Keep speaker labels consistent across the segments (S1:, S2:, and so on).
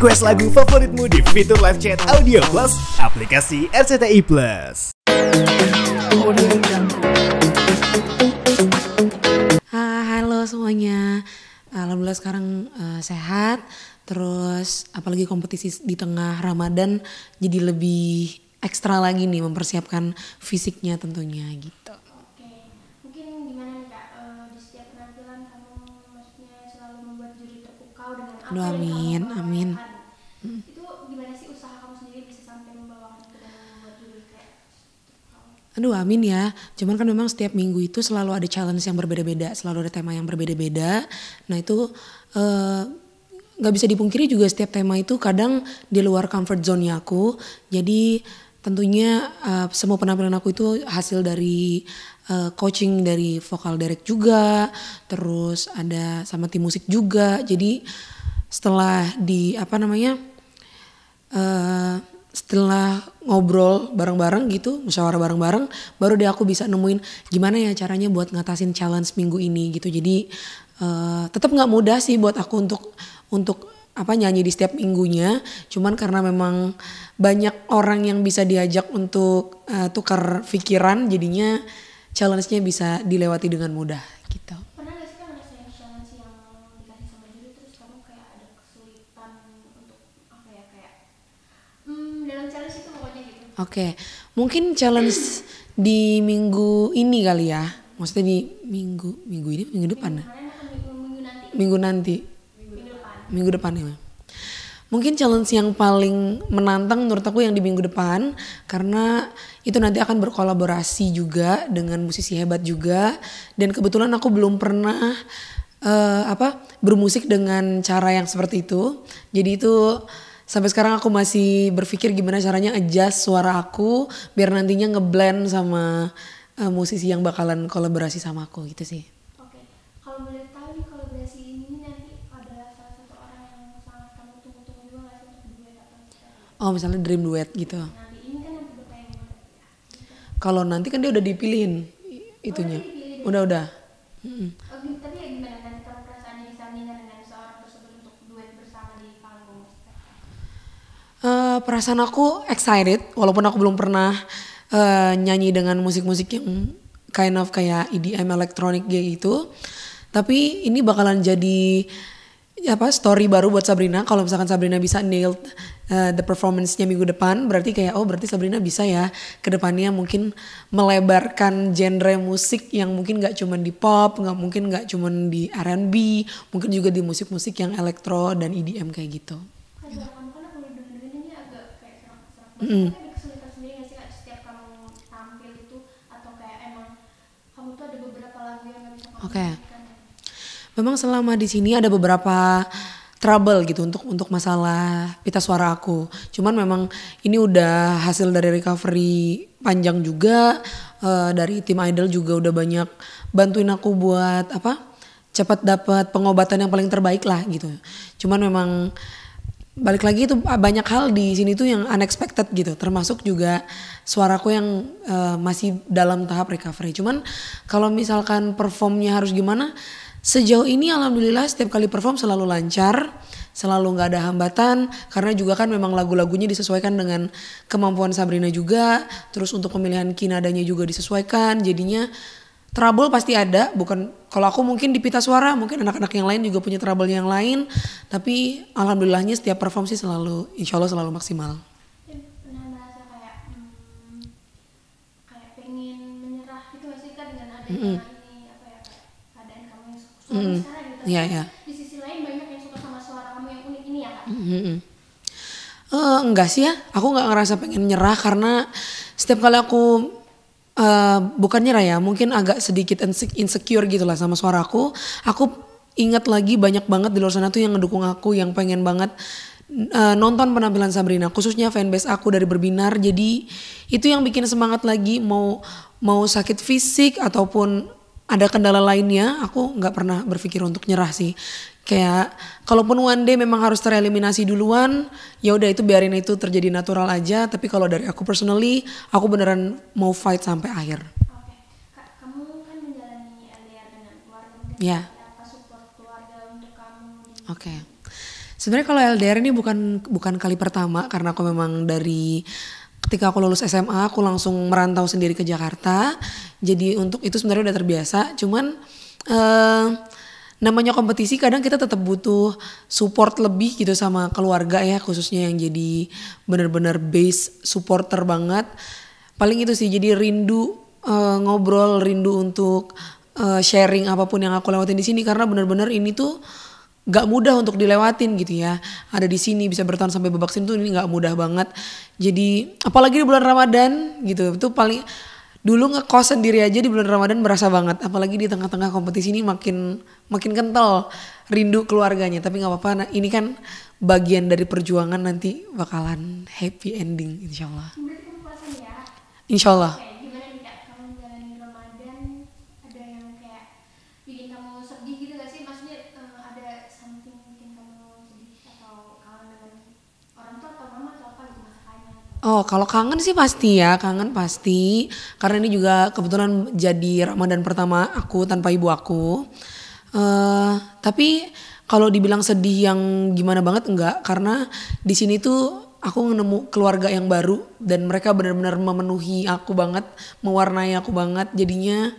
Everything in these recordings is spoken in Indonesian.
S1: Request lagu favoritmu di fitur live chat Audio Plus, aplikasi RCTI Plus.
S2: Halo semuanya, alhamdulillah sekarang sehat. Terus apalagi kompetisi di tengah Ramadan, jadi lebih ekstra lagi nih mempersiapkan fisiknya tentunya gitu.
S3: Oke, mungkin gimana nih Kak, di setiap penampilan kamu maksudnya selalu membuat juri terpukau dengan apa yang
S2: Amin,
S3: kamu
S2: amin.
S3: bawakan. Itu gimana sih usaha kamu sendiri bisa sampai membawakan itu dan membuat juri kayak terpukau?
S2: Aduh amin ya, cuman kan memang setiap minggu itu selalu ada challenge yang berbeda-beda, selalu ada tema yang berbeda-beda. Nah itu gak bisa dipungkiri juga setiap tema itu kadang di luar comfort zone-nya aku. Jadi tentunya semua penampilan aku itu hasil dari coaching dari vokal direct juga, terus ada sama tim musik juga. Jadi setelah setelah ngobrol bareng-bareng gitu, musyawarah bareng-bareng, baru deh aku bisa nemuin gimana ya caranya buat ngatasin challenge minggu ini gitu. Jadi tetap nggak mudah sih buat aku untuk nyanyi di setiap minggunya. Cuman karena memang banyak orang yang bisa diajak untuk tukar pikiran, jadinya challenge-nya bisa dilewati dengan mudah gitu.
S3: Pernah gak sih kan ngerasain challenge yang dikasih sama juri terus kamu kayak ada kesulitan untuk apa ya kayak dalam challenge itu pokoknya gitu?
S2: Oke, mungkin challenge di minggu ini kali ya. Maksudnya di minggu ini, minggu depan ya?
S3: Kemarin atau minggu nanti?
S2: Minggu depan ya. Mungkin challenge yang paling menantang menurut aku yang di minggu depan, karena itu nanti akan berkolaborasi juga dengan musisi hebat juga, dan kebetulan aku belum pernah bermusik dengan cara yang seperti itu. Jadi itu sampai sekarang aku masih berpikir gimana caranya adjust suara aku biar nantinya ngeblend sama musisi yang bakalan kolaborasi sama aku gitu sih.
S3: Oke, kalau boleh tahu nih kolaborasi ini nanti ada salah satu orang yang sangat kamu tunggu-tunggu juga nggak sih untuk duet atau misalnya?
S2: Oh misalnya dream duet gitu.
S3: Nanti ini kan nanti bertayang banget ya.
S2: Kalau nanti kan dia udah dipilihin itunya. Udah.
S3: Tapi ya gimana nanti kamu perasaannya disandingkan dengan seorang tersebut untuk duet bersama di panggung?
S2: Perasaan aku excited walaupun aku belum pernah nyanyi dengan musik-musik yang kayak EDM elektronik gitu. Tapi ini bakalan jadi story baru buat Sabrina. Kalau misalkan Sabrina bisa nail the performance-nya minggu depan, berarti berarti Sabrina bisa ya ke depannya mungkin melebarkan genre musik yang mungkin gak cuma di pop, mungkin gak cuma di R&B, mungkin juga di musik-musik yang elektro dan EDM kayak gitu.
S3: Kamu kan aku dengerin ini agak kayak serak-serak. Ada kesulitan sendiri nggak sih Kak, setiap kamu tampil itu atau kayak emang kamu tuh ada beberapa lagu yang nggak bisa kamu nyanyikan?
S2: Memang selama di sini ada beberapa trouble gitu untuk masalah pita suara aku. Cuman memang ini udah hasil dari recovery panjang juga, dari tim Idol juga udah banyak bantuin aku buat cepat dapat pengobatan yang paling terbaik lah gitu. Cuman memang balik lagi itu banyak hal di sini tuh yang unexpected gitu, termasuk juga suaraku yang masih dalam tahap recovery. Cuman kalau misalkan performnya harus gimana, sejauh ini alhamdulillah setiap kali perform selalu lancar, selalu nggak ada hambatan, karena juga kan memang lagu-lagunya disesuaikan dengan kemampuan Sabrina juga, terus untuk pemilihan key nadanya juga disesuaikan, jadinya trouble pasti ada. Bukan kalau aku mungkin di pita suara, mungkin anak-anak yang lain juga punya trouble yang lain, tapi alhamdulillahnya setiap perform sih selalu, insya Allah selalu maksimal.
S3: Pernah merasa kayak pengen menyerah gitu nggak sih Kak dengan adanya ini keadaan kamu yang suara sekarang gitu?
S2: Iya.
S3: Di sisi lain banyak yang suka sama suara kamu yang unik ini ya Kak?
S2: Enggak sih ya, aku nggak ngerasa pengen nyerah karena setiap kali aku bukan nyerah ya, mungkin agak sedikit insecure gitu lah sama suaraku. Aku ingat lagi banyak banget di luar sana tuh yang ngedukung aku, yang pengen banget nonton penampilan Sabrina, khususnya fanbase aku dari Berbinar. Jadi itu yang bikin semangat lagi, mau sakit fisik ataupun ada kendala lainnya, aku nggak pernah berpikir untuk nyerah sih. Kayak kalaupun one day memang harus tereliminasi duluan, ya udah itu biarin itu terjadi natural aja. Tapi kalau dari aku personally, aku beneran mau fight sampai akhir.
S3: Oke, Kak, kamu kan menjalani LDR dengan keluarga,
S2: Ya.
S3: apa support keluarga untuk kamu?
S2: Oke. Sebenarnya kalau LDR ini bukan kali pertama karena aku memang dari ketika aku lulus SMA aku langsung merantau sendiri ke Jakarta. Jadi untuk itu sebenarnya udah terbiasa. Cuman namanya kompetisi kadang kita tetap butuh support lebih gitu sama keluarga ya, khususnya yang jadi benar-benar base supporter banget. Paling itu sih, jadi rindu ngobrol, rindu untuk sharing apapun yang aku lewatin di sini karena benar-benar ini tuh gak mudah untuk dilewatin gitu ya. Ada di sini bisa bertahan sampai babak sini tuh ini gak mudah banget. Jadi apalagi di bulan Ramadan gitu, itu paling dulu ngekos sendiri aja di bulan Ramadan berasa banget. Apalagi di tengah-tengah kompetisi ini makin kental rindu keluarganya. Tapi gak apa-apa, nah, ini kan bagian dari perjuangan, nanti bakalan happy ending insya Allah.
S3: Berarti kamu puasa ya?
S2: Insya Allah.
S3: Kayak gimana nih Kak, kamu jalanin Ramadan, ada yang kayak bikin kamu sedih gitu gak sih? Maksudnya ada something bikin kamu sedih atau kangen dengan orang tua atau mama atau apa gitu masakannya?
S2: Oh, kalau kangen sih pasti ya, kangen pasti. Karena ini juga kebetulan jadi Ramadan pertama aku tanpa ibu aku. Tapi kalau dibilang sedih yang gimana banget enggak, karena di sini tuh aku nemu keluarga yang baru dan mereka benar-benar memenuhi aku banget, mewarnai aku banget. Jadinya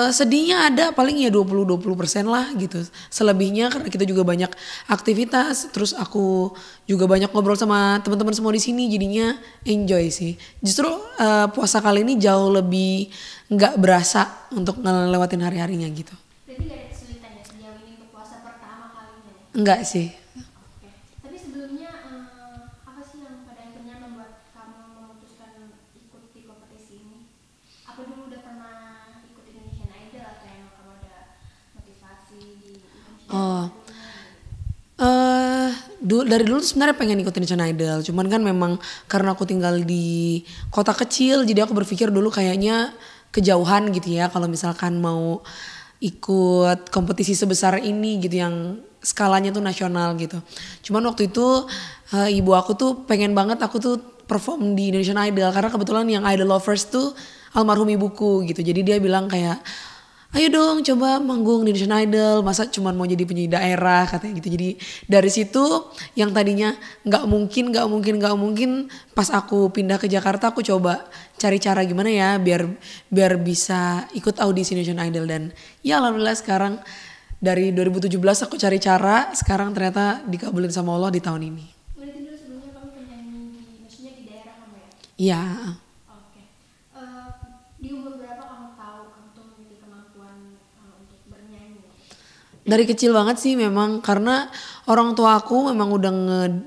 S2: sedihnya ada paling ya 20% lah gitu. Selebihnya karena kita juga banyak aktivitas, terus aku juga banyak ngobrol sama teman-teman semua di sini, jadinya enjoy sih. Justru puasa kali ini jauh lebih nggak berasa untuk ngelewatin hari-harinya gitu.
S3: Berarti gak ada kesulitan ya sejauh ini untuk puasa pertama kalinya ya?
S2: Enggak sih.
S3: Oke. Tapi sebelumnya apa sih yang pada akhirnya membuat kamu memutuskan ikut di kompetisi ini? Apa dulu udah pernah ikut Indonesian Idol atau emang kamu ada motivasi di Indonesian
S2: Oh.
S3: Idol?
S2: Dari dulu tuh sebenarnya pengen ikutin Indonesian Idol, cuman kan memang karena aku tinggal di kota kecil, jadi aku berpikir dulu kayaknya kejauhan gitu ya kalau misalkan mau ikut kompetisi sebesar ini gitu yang skalanya tuh nasional gitu. Cuman waktu itu ibu aku tuh pengen banget aku tuh perform di Indonesian Idol karena kebetulan yang Idol Lovers tuh almarhum ibuku gitu. Jadi dia bilang kayak, ayo dong coba manggung di Indonesian Idol, masa cuman mau jadi penyanyi daerah katanya gitu. Jadi dari situ yang tadinya nggak mungkin pas aku pindah ke Jakarta aku coba cari cara gimana ya biar bisa ikut audisi Indonesian Idol. Dan ya alhamdulillah sekarang dari 2017 aku cari cara, sekarang ternyata dikabulin sama Allah di tahun ini.
S3: Berarti dulu sebelumnya kamu penyanyi maksudnya di daerah kamu ya?
S2: Iya.
S3: Oke. Di umur berapa kamu tahu kamu tuh memiliki kemampuan untuk bernyanyi?
S2: Dari kecil banget sih memang, karena orang tua aku memang udah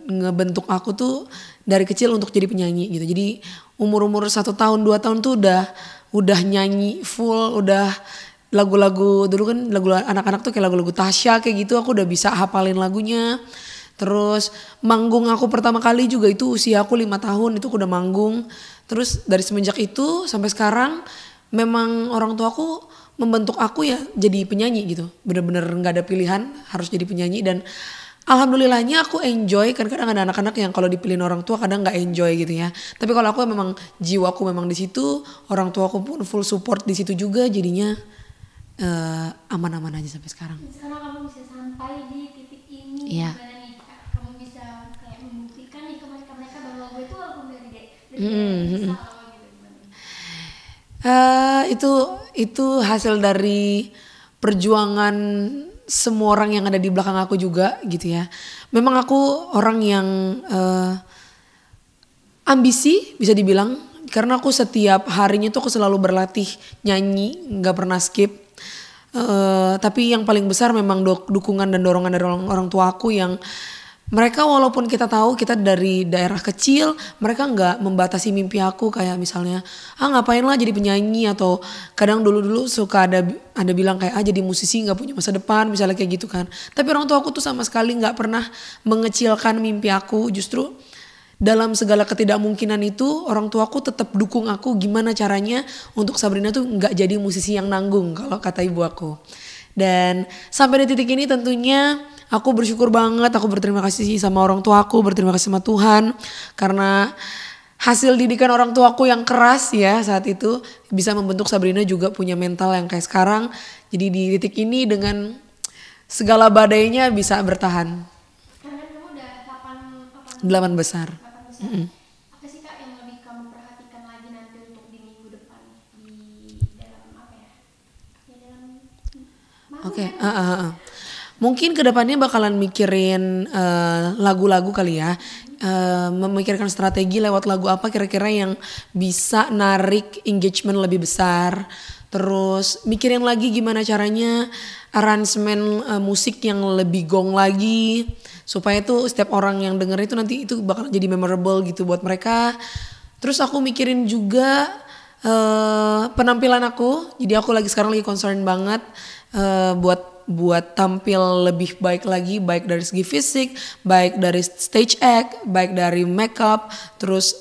S2: ngebentuk aku tuh dari kecil untuk jadi penyanyi gitu. Jadi umur 1 tahun 2 tahun tuh udah nyanyi full, udah lagu-lagu dulu kan lagu anak-anak tuh kayak lagu-lagu Tasya kayak gitu, aku udah bisa hafalin lagunya. Terus manggung aku pertama kali juga itu usia aku 5 tahun itu aku udah manggung. Terus dari semenjak itu sampai sekarang memang orang tua aku membentuk aku ya jadi penyanyi gitu. Bener-bener gak ada pilihan, harus jadi penyanyi. Dan alhamdulillahnya aku enjoy, kan kadang ada anak-anak yang kalau dipilihin orang tua kadang gak enjoy gitu ya. Tapi kalau aku memang jiwaku memang di situ, orang tua aku pun full support di situ juga, jadinya aman-aman aja sampai sekarang.
S3: Sekarang kamu bisa sampai di titik ini,
S2: Iya.
S3: gimana nih Kak? Kamu bisa kayak membuktikan nih ke mereka bahwa gue tuh walaupun dari bisa loh gitu, gimana?
S2: Itu hasil dari perjuangan semua orang yang ada di belakang aku juga gitu ya. Memang aku orang yang ambisi bisa dibilang, karena aku setiap harinya tuh aku selalu berlatih nyanyi, nggak pernah skip. Tapi yang paling besar memang dukungan dan dorongan dari orang tua aku yang mereka walaupun kita tahu kita dari daerah kecil, mereka nggak membatasi mimpi aku kayak misalnya ngapain lah jadi penyanyi, atau kadang dulu suka ada bilang kayak jadi musisi nggak punya masa depan misalnya kayak gitu kan. Tapi orang tua aku tuh sama sekali nggak pernah mengecilkan mimpi aku, justru dalam segala ketidakmungkinan itu orang tuaku tetap dukung aku gimana caranya untuk Sabrina tuh nggak jadi musisi yang nanggung kalau kata ibu aku. Dan sampai di titik ini tentunya aku bersyukur banget, aku berterima kasih sama orang tuaku, berterima kasih sama Tuhan karena hasil didikan orang tuaku yang keras ya saat itu bisa membentuk Sabrina juga punya mental yang kayak sekarang. Jadi di titik ini dengan segala badainya bisa bertahan.
S3: Kan
S2: 8 besar.
S3: 8 besar. Apa sih Kak yang lebih kamu perhatikan lagi nanti untuk di minggu depan di dalam apa ya? Ya dalam manggung
S2: Oke,
S3: kan?
S2: mungkin kedepannya bakalan mikirin lagu-lagu kali ya. Memikirkan strategi lewat lagu apa kira-kira yang bisa narik engagement lebih besar. Terus mikirin lagi gimana caranya aransemen musik yang lebih gong lagi. Supaya tuh setiap orang yang denger itu nanti itu bakal jadi memorable gitu buat mereka. Terus aku mikirin juga penampilan aku. Jadi aku sekarang lagi concern banget buat tampil lebih baik lagi, baik dari segi fisik, baik dari stage act, baik dari makeup, terus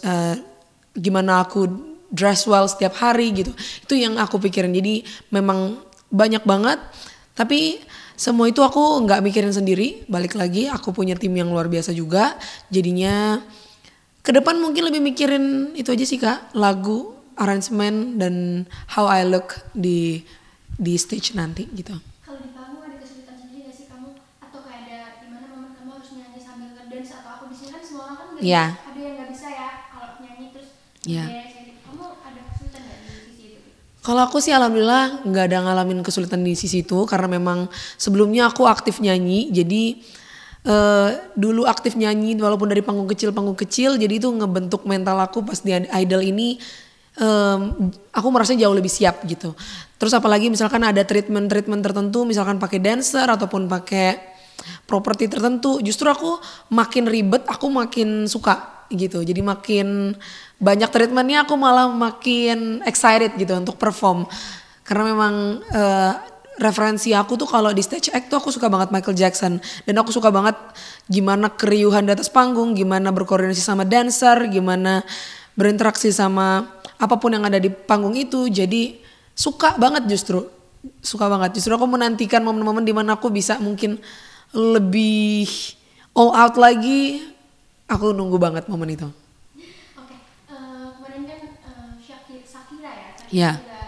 S2: gimana aku dress well setiap hari gitu. Itu yang aku pikirin. Jadi memang banyak banget, tapi semua itu aku nggak mikirin sendiri. Balik lagi aku punya tim yang luar biasa juga. Jadinya ke depan mungkin lebih mikirin itu aja sih Kak, lagu, arrangement dan how I look di stage nanti gitu.
S3: Kalau di panggung ada kesulitan sendiri gak sih kamu? Atau kayak ada dimana momen kamu harus nyanyi sambil ngedance atau aku di sini kan semua orang kan nggak
S2: Iya.
S3: bisa, ada yang nggak bisa ya kalau nyanyi terus
S2: Iya.
S3: ngedance gitu. Kamu ada kesulitan nggak di sisi itu?
S2: Kalau aku sih alhamdulillah nggak ada ngalamin kesulitan di sisi itu karena memang sebelumnya aku aktif nyanyi. Jadi dulu aktif nyanyi walaupun dari panggung kecil jadi itu ngebentuk mental aku pas di Idol ini. Aku merasa jauh lebih siap gitu. Terus apalagi misalkan ada treatment tertentu, misalkan pakai dancer ataupun pakai properti tertentu, justru aku makin ribet, aku makin suka gitu. Jadi makin banyak treatmentnya, aku malah makin excited gitu untuk perform. Karena memang referensi aku tuh kalau di stage act tuh aku suka banget Michael Jackson. Dan aku suka banget gimana keriuhan di atas panggung, gimana berkoordinasi sama dancer, gimana berinteraksi sama apapun yang ada di panggung itu. Jadi suka banget justru aku menantikan momen-momen dimana aku bisa mungkin lebih all out lagi. Aku nunggu banget momen itu.
S3: Oke, kemarin kan Shakira ya,
S2: Iya.
S3: juga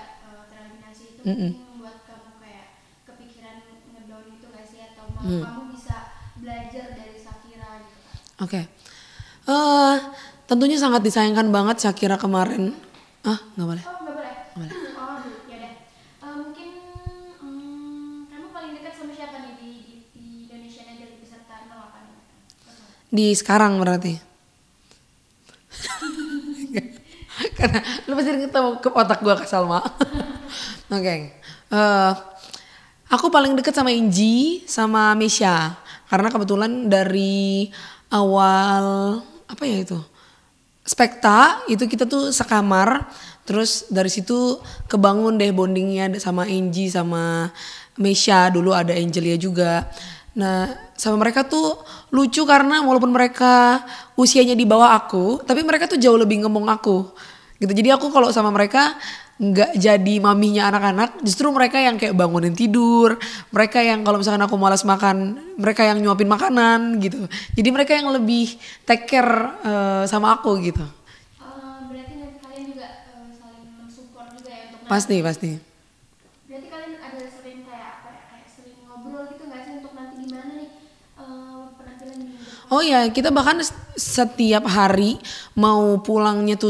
S3: tereliminasi itu mungkin membuat kamu kayak kepikiran ngedown itu gak sih atau mau kamu bisa belajar dari Shakira gitu kan?
S2: Oke. Tentunya sangat disayangkan banget Shakira kemarin. Nggak boleh.
S3: Oh nggak boleh?
S2: Nggak boleh.
S3: Oh ya deh. Mungkin kamu paling dekat sama siapa nih di Indonesia aja di peserta 08 ini?
S2: Di sekarang berarti. Karena lu pasti ketemu ke otak gue Kak Salma. Oke. Aku paling deket sama Inji sama Mesya. Karena kebetulan dari awal apa ya itu? Spekta itu kita tuh sekamar. Terus dari situ kebangun deh bondingnya sama Inji sama Mesya. Dulu ada Angelia juga. Nah sama mereka tuh lucu karena walaupun mereka usianya di bawah aku, tapi mereka tuh jauh lebih ngemong aku gitu. Jadi aku kalau sama mereka nggak jadi maminya anak-anak, justru mereka yang kayak bangunin tidur, mereka yang kalau misalkan aku malas makan, mereka yang nyuapin makanan gitu. Jadi mereka yang lebih take care sama aku gitu.
S3: Berarti nanti kalian juga saling mensupport juga ya untuk
S2: Pasti.
S3: Berarti kalian ada sering kayak apa ya, kayak sering ngobrol gitu nggak sih untuk nanti gimana nih penampilan di minggu depan?
S2: Oh iya, kita bahkan setiap hari mau pulangnya tuh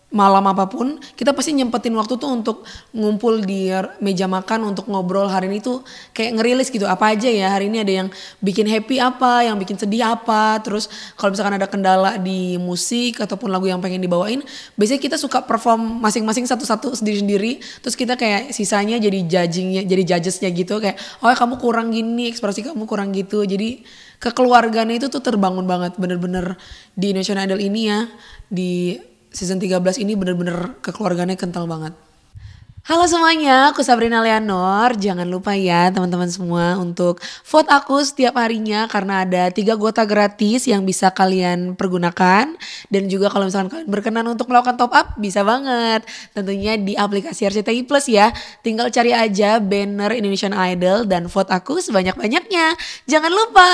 S2: malam apapun, kita pasti nyempetin waktu tuh untuk ngumpul di meja makan untuk ngobrol hari ini tuh kayak ngerilis gitu apa aja ya. Hari ini ada yang bikin happy apa, yang bikin sedih apa. Terus kalau misalkan ada kendala di musik ataupun lagu yang pengen dibawain, biasanya kita suka perform masing-masing satu-satu sendiri-sendiri. Terus kita kayak sisanya jadi judgesnya gitu kayak oh kamu kurang gini, ekspresi kamu kurang gitu. Jadi kekeluargaan itu tuh terbangun banget bener-bener di Indonesian Idol ini ya. Di season 13 ini bener-bener kekeluargaannya kental banget. Halo semuanya, aku Sabrina Leonor. Jangan lupa ya teman-teman semua untuk vote aku setiap harinya karena ada 3 kuota gratis yang bisa kalian pergunakan. Dan juga kalau misalkan kalian berkenan untuk melakukan top up bisa banget. Tentunya di aplikasi RCTI Plus ya. Tinggal cari aja banner Indonesian Idol dan vote aku sebanyak-banyaknya. Jangan lupa.